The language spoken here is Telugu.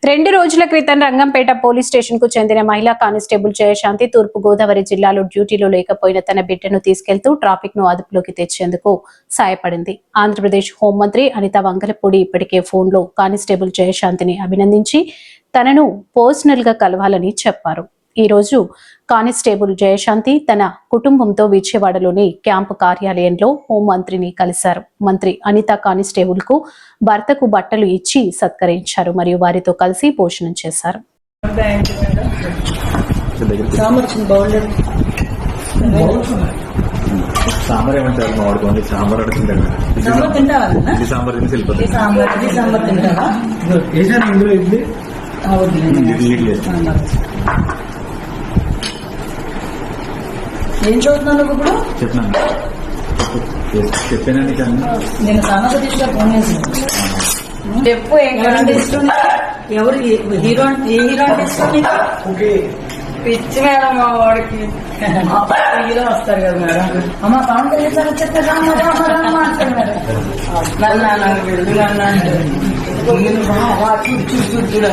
2 రోజుల క్రితం రంగంపేట పోలీస్ స్టేషన్ కు చెందిన మహిళా కానిస్టేబుల్ జయశాంతి తూర్పు గోదావరి జిల్లాలో డ్యూటీలో లేకపోయిన తన బిడ్డను తీసుకెళ్తూ ట్రాఫిక్ ను అదుపులోకి తెచ్చేందుకు సాయపడింది. ఆంధ్రప్రదేశ్ హోంమంత్రి అనిత వంగలపూడి ఇప్పటికే ఫోన్ లో కానిస్టేబుల్ జయశాంతిని అభినందించి తనను పర్సనల్ గా కలవాలని చెప్పారు. ఈ రోజు కానిస్టేబుల్ జయశాంతి తన కుటుంబంతో విజయవాడలోని క్యాంపు కార్యాలయంలో హోంమంత్రిని కలిశారు. మంత్రి అనిత కానిస్టేబుల్ కు భర్తకు బట్టలు ఇచ్చి సత్కరించారు మరియు వారితో కలిసి భోజనం చేశారు. ఏం చదువుతున్నాను ఇప్పుడు? చెప్పాను నేను సామాజిక దృష్టిగా ఫోన్ చేసాను. చెప్పు, ఏ హీరో ఇష్టం? ఎవరు హీరో? ఏ హీరో అంటే ఇష్టం నీకు? పిచ్చి మేడం మా వాడికి హీరో వస్తారు కదా మేడం. అమ్మ పవన్ కళ్యాణ్ వచ్చేస్తారు అంటారు మేడం. నన్ను చూడు చూడు చూడు